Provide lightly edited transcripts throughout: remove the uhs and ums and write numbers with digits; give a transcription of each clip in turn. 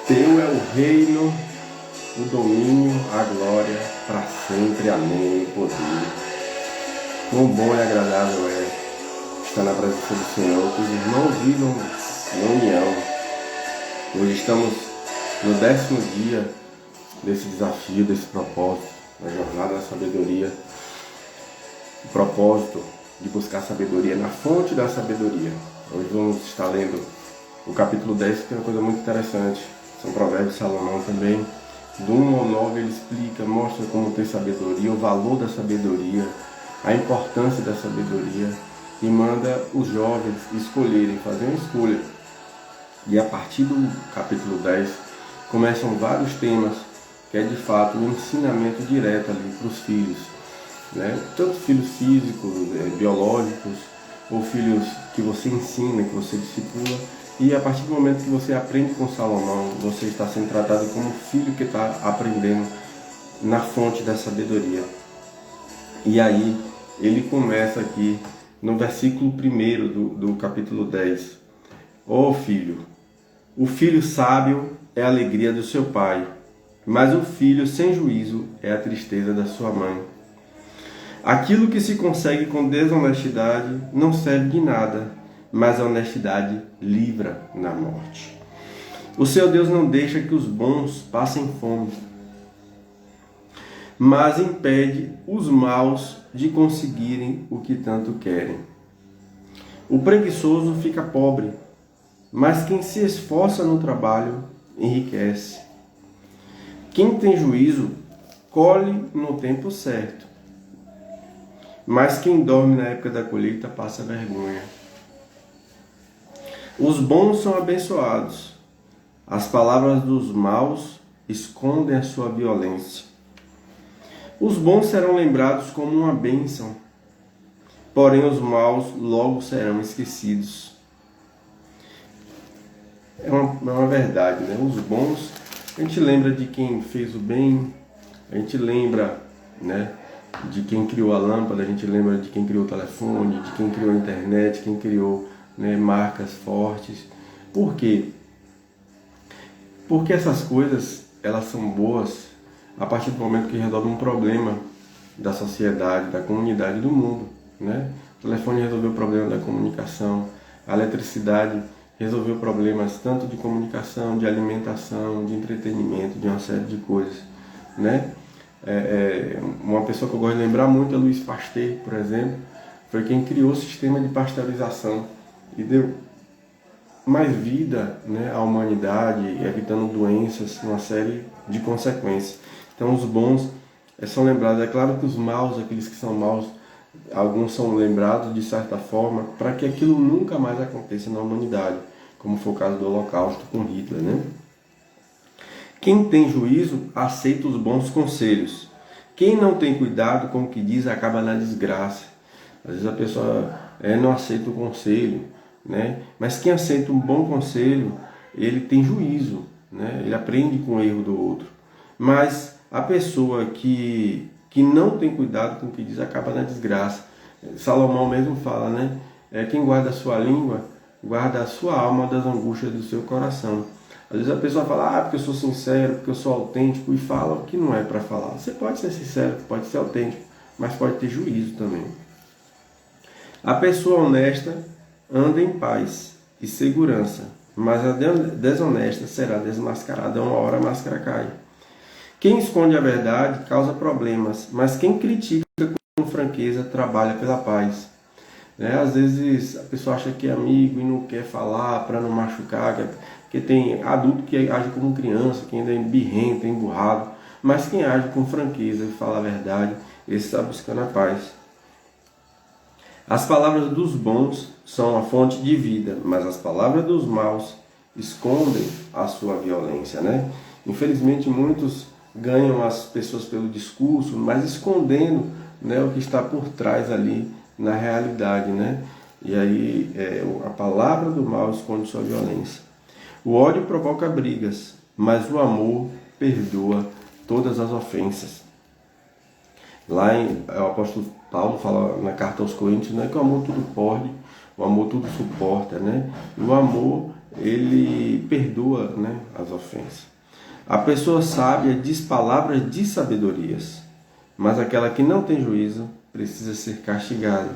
Teu é o reino, o domínio, a glória, para sempre. Amém. O poder. Quão bom e agradável é estar na presença do Senhor, que os irmãos vivam em união. Hoje estamos no 10º dia desse desafio, desse propósito, na jornada da sabedoria. O propósito de buscar sabedoria na fonte da sabedoria. Hoje vamos estar lendo o capítulo 10, que é uma coisa muito interessante. São Provérbios de Salomão também. Do 1 ao 9 ele explica, mostra como ter sabedoria, o valor da sabedoria, a importância da sabedoria, e manda os jovens escolherem, fazer uma escolha. E a partir do capítulo 10 começam vários temas, que é de fato um ensinamento direto ali para os filhos, né? Tanto filhos físicos, biológicos, ou filhos que você ensina, que você discipula. E a partir do momento que você aprende com Salomão, você está sendo tratado como filho que está aprendendo na fonte da sabedoria. E aí ele começa aqui no versículo 1 do capítulo 10. Ó filho, o filho sábio é a alegria do seu pai, mas o filho sem juízo é a tristeza da sua mãe. Aquilo que se consegue com desonestidade não serve de nada, mas a honestidade livra na morte. O seu Deus não deixa que os bons passem fome, mas impede os maus de conseguirem o que tanto querem. O preguiçoso fica pobre, mas quem se esforça no trabalho enriquece. Quem tem juízo colhe no tempo certo, mas quem dorme na época da colheita passa vergonha. Os bons são abençoados. As palavras dos maus escondem a sua violência. Os bons serão lembrados como uma bênção, porém os maus logo serão esquecidos. É uma verdade, né? Os bons, a gente lembra de quem fez o bem, a gente lembra, né, de quem criou a lâmpada, a gente lembra de quem criou o telefone, de quem criou a internet, quem criou, né, marcas fortes. Por quê? Porque essas coisas, elas são boas a partir do momento que resolvem um problema da sociedade, da comunidade, do mundo, né? O telefone resolveu o problema da comunicação, a eletricidade resolveu problemas tanto de comunicação, de alimentação, de entretenimento, de uma série de coisas, né? Uma pessoa que eu gosto de lembrar muito é Louis Pasteur, por exemplo, foi quem criou o sistema de pasteurização e deu mais vida, né, à humanidade, evitando doenças, uma série de consequências. Então os bons são lembrados. É claro que os maus, aqueles que são maus, alguns são lembrados de certa forma para que aquilo nunca mais aconteça na humanidade, como foi o caso do Holocausto com Hitler, né? Quem tem juízo aceita os bons conselhos. Quem não tem cuidado com o que diz acaba na desgraça. Às vezes a pessoa não aceita o conselho, né? Mas quem aceita um bom conselho, ele tem juízo, né? Ele aprende com o erro do outro. Mas a pessoa que não tem cuidado com o que diz acaba na desgraça. Salomão mesmo fala, né? Quem guarda a sua língua, guarda a sua alma das angústias do seu coração. Às vezes a pessoa fala, porque eu sou sincero, porque eu sou autêntico, e fala o que não é para falar. Você pode ser sincero, pode ser autêntico, mas pode ter juízo também. A pessoa honesta anda em paz e segurança, mas a desonesta será desmascarada. Uma hora a máscara cai. Quem esconde a verdade causa problemas, mas quem critica com franqueza trabalha pela paz. Às vezes a pessoa acha que é amigo e não quer falar para não machucar, porque tem adulto que age como criança, que ainda é birrento, é emburrado, mas quem age com franqueza e fala a verdade, esse está buscando a paz. As palavras dos bons são a fonte de vida, mas as palavras dos maus escondem a sua violência, né? Infelizmente muitos ganham as pessoas pelo discurso, mas escondendo, né, o que está por trás ali na realidade, né? E aí a palavra do mal esconde sua violência. O ódio provoca brigas, mas o amor perdoa todas as ofensas. Lá o apóstolo Paulo fala na carta aos Coríntios, né, que o amor tudo pode, o amor tudo suporta, né? E o amor, ele perdoa, né, as ofensas. A pessoa sábia diz palavras de sabedorias, mas aquela que não tem juízo precisa ser castigada.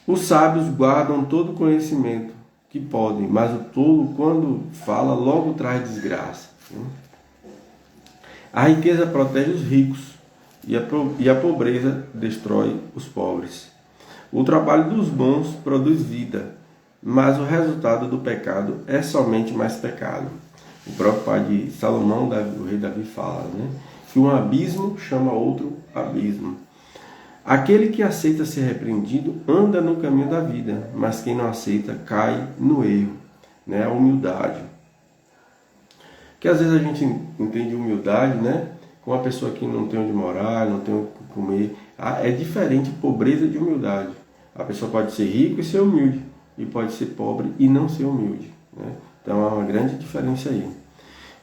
Os sábios guardam todo conhecimento que podem, mas o tolo, quando fala, logo traz desgraça. A riqueza protege os ricos e a pobreza destrói os pobres. O trabalho dos bons produz vida, mas o resultado do pecado é somente mais pecado. O próprio pai de Salomão, o rei Davi, fala, né, que um abismo chama outro abismo. Aquele que aceita ser repreendido anda no caminho da vida, mas quem não aceita cai no erro, né, a humildade. Que às vezes a gente entende humildade, né, com uma pessoa que não tem onde morar, não tem o que comer. É diferente pobreza de humildade. A pessoa pode ser rico e ser humilde, e pode ser pobre e não ser humilde, né? Então há uma grande diferença aí.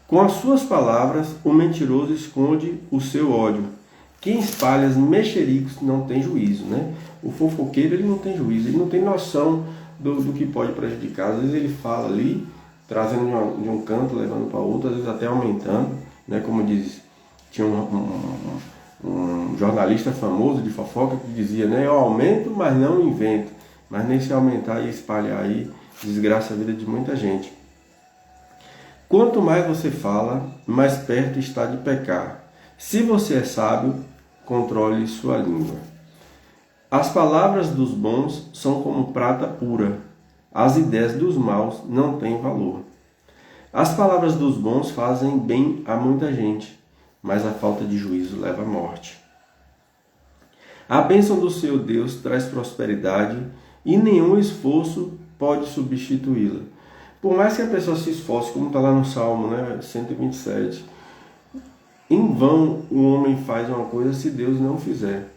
Com as suas palavras, o mentiroso esconde o seu ódio. Quem espalha as mexericos não tem juízo, né? O fofoqueiro, ele não tem juízo, ele não tem noção do que pode prejudicar. Às vezes ele fala ali, trazendo de um canto, levando para outro, às vezes até aumentando, né? Como diz, tinha um jornalista famoso de fofoca que dizia, né, eu aumento, mas não invento. Mas nesse aumentar e espalhar aí, desgraça a vida de muita gente. Quanto mais você fala, mais perto está de pecar. Se você é sábio, controle sua língua. As palavras dos bons são como prata pura. As ideias dos maus não têm valor. As palavras dos bons fazem bem a muita gente, mas a falta de juízo leva à morte. A bênção do seu Deus traz prosperidade e nenhum esforço pode substituí-la. Por mais que a pessoa se esforce, como está lá no Salmo, né, 127, em vão o homem faz uma coisa se Deus não fizer.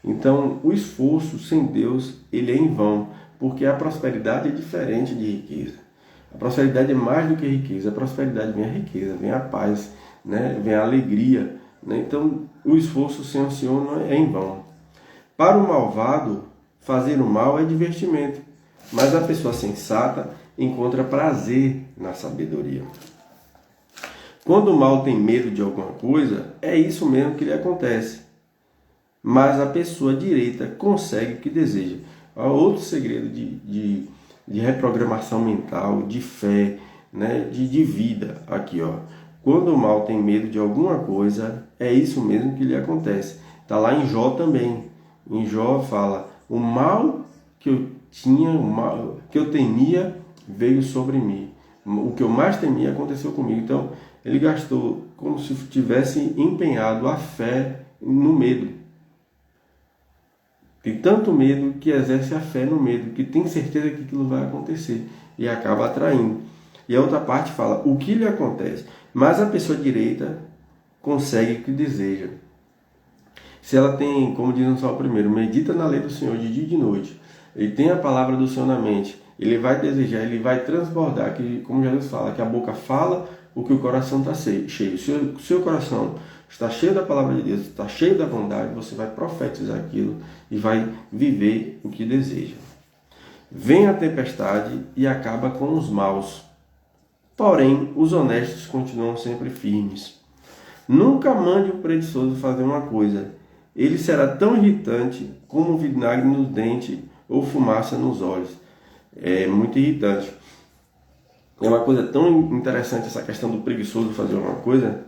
Então, o esforço sem Deus, ele é em vão, porque a prosperidade é diferente de riqueza. A prosperidade é mais do que riqueza. A prosperidade vem a riqueza, vem a paz, né, vem a alegria, né? Então, o esforço sem o Senhor não é em vão. Para o malvado, fazer o mal é divertimento, mas a pessoa sensata encontra prazer na sabedoria. Quando o mal tem medo de alguma coisa, é isso mesmo que lhe acontece. Mas a pessoa direita consegue o que deseja. Há outro segredo de reprogramação mental, de fé, né, de vida aqui, ó. Quando o mal tem medo de alguma coisa, é isso mesmo que lhe acontece. Está lá em Jó também. Em Jó fala, o mal que eu tinha, o mal que eu temia veio sobre mim. O que eu mais temia aconteceu comigo. Então, ele gastou como se tivesse empenhado a fé no medo. Tem tanto medo que exerce a fé no medo, que tem certeza que aquilo vai acontecer e acaba atraindo. E a outra parte fala, o que lhe acontece? Mas a pessoa direita consegue o que deseja. Se ela tem, como diz no Salmo primeiro, medita na lei do Senhor de dia e de noite, ele tem a palavra do Senhor na mente, ele vai desejar, ele vai transbordar, que, como Jesus fala, que a boca fala o que o coração está cheio. Se o seu coração está cheio da palavra de Deus, está cheio da bondade, você vai profetizar aquilo e vai viver o que deseja. Vem a tempestade e acaba com os maus, porém os honestos continuam sempre firmes. Nunca mande o preguiçoso fazer uma coisa, ele será tão irritante como vinagre no dente ou fumaça nos olhos. É muito irritante. É uma coisa tão interessante essa questão do preguiçoso fazer uma coisa,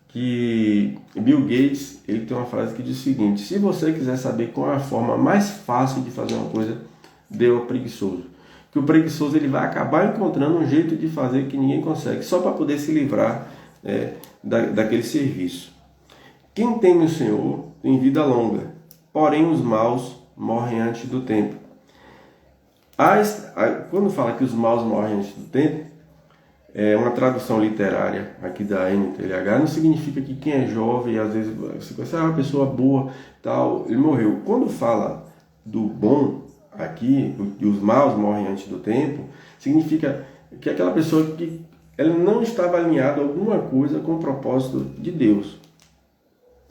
que Bill Gates, ele tem uma frase que diz o seguinte, se você quiser saber qual é a forma mais fácil de fazer uma coisa, dê ao preguiçoso. Que o preguiçoso ele vai acabar encontrando um jeito de fazer que ninguém consegue, só para poder se livrar daquele serviço. Quem teme o Senhor tem vida longa, porém os maus morrem antes do tempo. Quando fala que os maus morrem antes do tempo, é uma tradução literária aqui da NTLH, não significa que quem é jovem, às vezes você pensa, uma pessoa boa, tal, ele morreu. Quando fala do bom aqui, e os maus morrem antes do tempo, significa que aquela pessoa que ela não estava alinhada a alguma coisa com o propósito de Deus,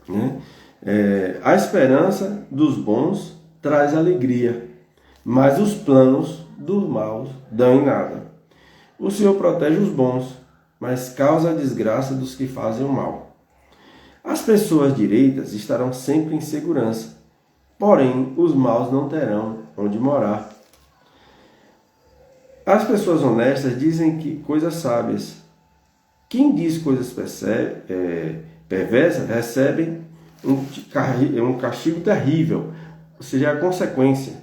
né? A esperança dos bons traz alegria, mas os planos dos maus dão em nada. O Senhor protege os bons, mas causa a desgraça dos que fazem o mal. As pessoas direitas estarão sempre em segurança, porém os maus não terão onde morar. As pessoas honestas dizem que coisas sábias. Quem diz coisas perversas recebe um castigo terrível, ou seja, a consequência.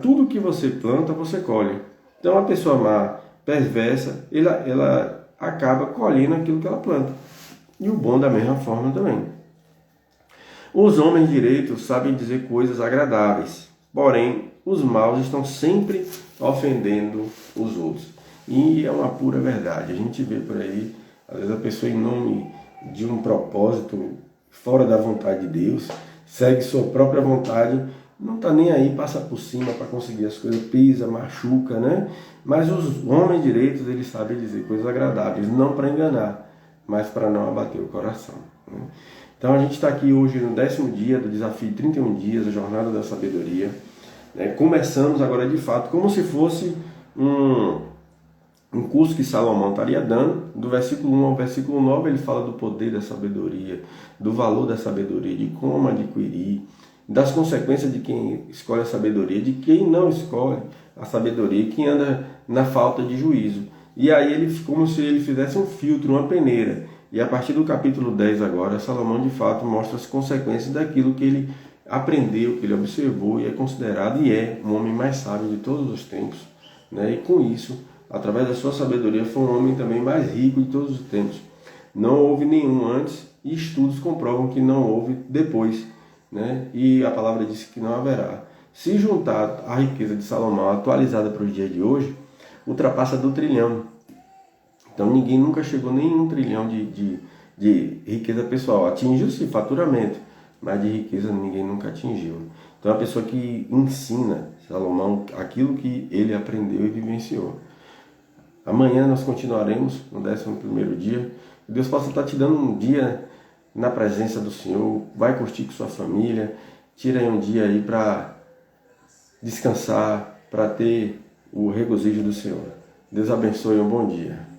Tudo que você planta, você colhe. Então, a pessoa má, perversa, ela acaba colhendo aquilo que ela planta. E o bom da mesma forma também. Os homens direitos sabem dizer coisas agradáveis, porém, os maus estão sempre ofendendo os outros. E é uma pura verdade. A gente vê por aí, às vezes a pessoa, em nome de um propósito fora da vontade de Deus, segue sua própria vontade, não está nem aí, passa por cima para conseguir as coisas, pisa, machuca, né? Mas os homens direitos, eles sabem dizer coisas agradáveis, não para enganar, mas para não abater o coração, né? Então a gente está aqui hoje no 10º dia do desafio 31 dias, a jornada da sabedoria, né? Começamos agora de fato, como se fosse um curso que Salomão estaria dando. Do versículo 1 ao versículo 9, ele fala do poder da sabedoria, do valor da sabedoria, de como adquirir, das consequências de quem escolhe a sabedoria, de quem não escolhe a sabedoria, quem anda na falta de juízo. E aí ele, como se ele fizesse um filtro, uma peneira. E a partir do capítulo 10 agora, Salomão de fato mostra as consequências daquilo que ele aprendeu, que ele observou e é considerado e é um homem mais sábio de todos os tempos, né? E com isso, através da sua sabedoria, foi um homem também mais rico de todos os tempos. Não houve nenhum antes e estudos comprovam que não houve depois, né? E a palavra disse que não haverá. Se juntar a riqueza de Salomão atualizada para os dias de hoje, ultrapassa do trilhão. Então ninguém nunca chegou nem em 1 trilhão de riqueza pessoal. Atingiu-se faturamento, mas de riqueza ninguém nunca atingiu. Então é a pessoa que ensina Salomão aquilo que ele aprendeu e vivenciou. Amanhã nós continuaremos no 11º dia. Deus possa estar te dando um dia na presença do Senhor. Vai curtir com sua família. Tira aí um dia aí para descansar, para ter o regozijo do Senhor. Deus abençoe e um bom dia.